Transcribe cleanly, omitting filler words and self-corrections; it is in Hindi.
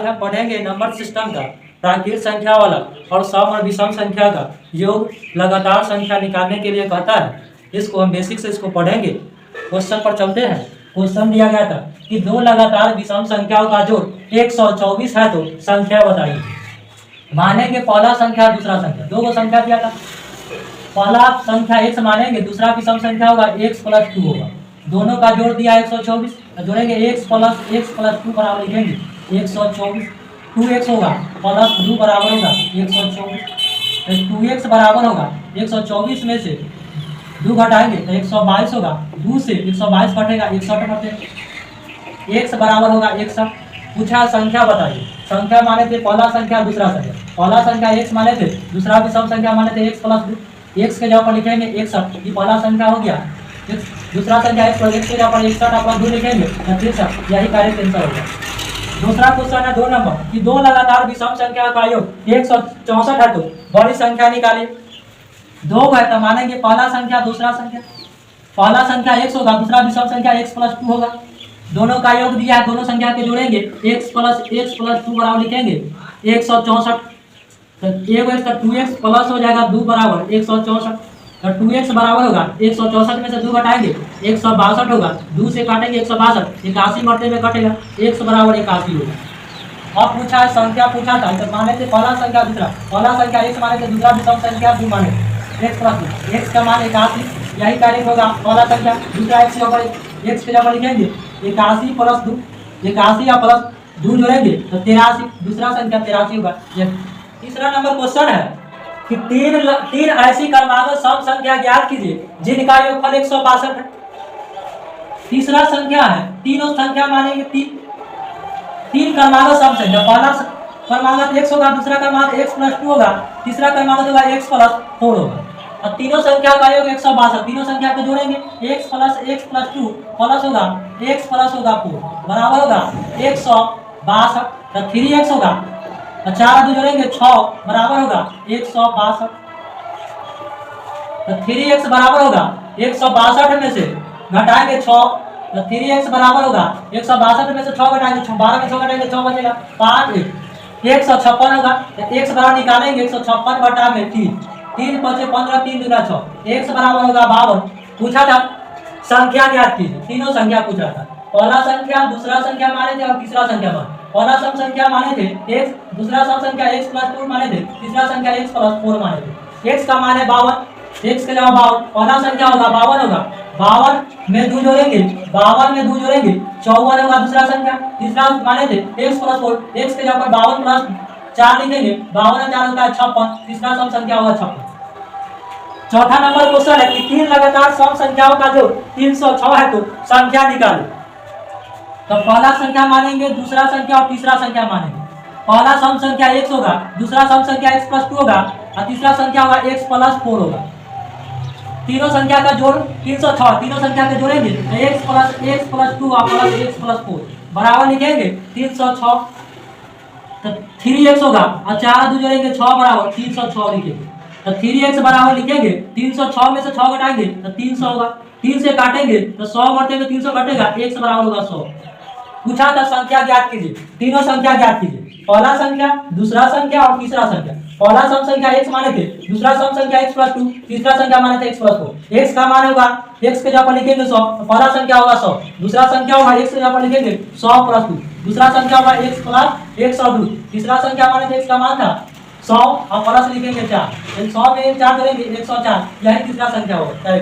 आज हम पढ़ेंगे नंबर सिस्टम का प्राकृत संख्या वाला और सम और विषम संख्या का योग लगातार संख्या निकालने के लिए कहता है। इसको हम बेसिक से इसको पढ़ेंगे। क्वेश्चन पर चलते हैं। क्वेश्चन दिया गया था कि दो लगातार विषम संख्याओं का जोड़ 124 है तो संख्या बताइए। मानेंगे पहला संख्या दूसरा संख्या, दो संख्या दिया था। पहला संख्या x मानेंगे, दूसरा विषम संख्या होगा x + 2 होगा। दोनों का जोड़ दिया 124, जोड़ेंगे x + 2 बराबर लिखेंगे 124। 2x होगा प्लस 2 बराबर होगा 124। 2x बराबर होगा 124 में से 2 घटाएंगे तो 122 होगा। 2 से 122 घटेगा 61 घटे। x बराबर होगा 61। पूछा संख्या बताइए। संख्या माने थे पहला संख्या दूसरा संख्या। पहला संख्या x माने थे, दूसरा विषम संख्या माने थे x + 2। x के जगह पर लिखेंगे 61, ये पहला संख्या हो गया। दूसरा संख्या x के जगह पर 61 अपना 2 लिखेंगे 63। यही करेक्ट आंसर होगा। दूसरा क्वेश्चन है 2 नंबर कि दो लगातार विषम संख्या का योग 164 है तो बड़ी संख्या निकालिए। 2 है तो मानेंगे पहला संख्या दूसरा संख्या। पहला संख्या x होगा, दूसरा विषम संख्या x + 2 होगा। दोनों का योग दिया है, दोनों संख्या के जोड़ेंगे x + 2 बराबर लिखेंगे 164। तो 1 तो 2x प्लस हो जाएगा 2 बराबर 164। तो 2x बराबर होगा 164 में से 2 घटाएंगे 162 होगा। 2 से काटेंगे 162, 81 मरते में कटेगा, x बराबर 81 होगा। अब पूछा है संख्या पूछा था तो माने थे पहला संख्या दूसरा। पहला संख्या x माने थे, दूसरा विषम संख्या 2 माने x + 2। x का मान 81, यही करेक्ट होगा। पहला संख्या दूसरा x के ऊपर x के जगह लिखेंगे 81 + 2। 81 या प्लस 2 जोड़ेंगे तो 83। दूसरा संख्या 83 होगा। तीसरा नंबर क्वेश्चन है कि तीन ऐसी क्रमागत सम संख्या ज्ञात कीजिए जिनका योगफल 162 है। तीसरा संख्या है, तीनों संख्या मानेंगे तीन क्रमागत सम संख्या। पहला क्रमागत x होगा, दूसरा क्रमागत x + 2 होगा, तीसरा क्रमागत होगा x + 4 होगा। और तीनों संख्या का योग 162। तीनों संख्या को जोड़ेंगे x + 2 प्लस होगा x प्लस होगा 4 बराबर होगा 162। तो 3x होगा, 4 2 जोड़ेंगे 6 बराबर होगा 162। तो 3x बराबर होगा 162 में से घटाएंगे 6 तो 3x बराबर होगा 162 में से 6 घटाएंगे 12 में 6 घटाएंगे 6 बचेगा 5 156 होगा। तो x बराबर निकालेंगे 156 बटा में 3 5 15 3 दूना 6, x बराबर होगा 52। पूछा था संख्या ज्ञात कीजिए। तीनों संख्या पूछा था। पहला संख्या दूसरा संख्या माने थे और तीसरा संख्या माने। पहला सम संख्या माने थे x, दूसरा सम संख्या x + 2 माने थे, तीसरा संख्या x + 4 माने थे। x का मान है 52, x के जगह 52। पहला संख्या होगा 52 होगा, 52 में 2 जोड़ेंगे 52 में 2 जोड़ेंगे 54 होगा। दूसरा संख्या तीसरा माने थे x + 4, x के जगह पर 52 + 4 लिखेंगे 52 4 होता है 56। तीसरा सम संख्या होगा 56। चौथा नंबर क्वेश्चन है कि तीन लगातार सम संख्याओं का जोड़ 306 है तो संख्या निकालें। तो पहला संख्या मानेंगे, दूसरा संख्या और तीसरा संख्या मानेंगे। पहला सम संख्या x होगा, दूसरा सम संख्या x + 2 होगा और तीसरा संख्या होगा x + 4 होगा। तीनों संख्या का जोड़ 306। तीनों संख्या के जोड़ेंगे तो x + 2 और प्लस x + 4 बराबर लिखेंगे 306। तो 3x होगा और 4 2 जोड़ेंगे 6 बराबर 306 लिखेंगे। तो 3x बराबर लिखेंगे 306 में से 6 घटाएंगे तो 300 होगा। 3 से काटेंगे तो 100 मरते में 300 घटेगा, x बराबर होगा 100। पूछा था संख्या ज्ञात कीजिए। तीनों संख्या ज्ञात कीजिए। पहला संख्या दूसरा संख्या और तीसरा संख्या। पहला सम संख्या x माने थे, दूसरा सम संख्या x + 2, तीसरा संख्या माने थे x + 4। x का मान होगा x के जगह पर लिखेंगे 100, पहला संख्या होगा 100, दूसरा संख्या होगा x के जगह पर लिखेंगे 100 + 2, दूसरा संख्या होगा x + 102, तीसरा संख्या माने थे x का मान था 100 और प्लस लिखेंगे 4। 100 में 4 जोड़ेंगे 104, यही तीसरा संख्या होगा।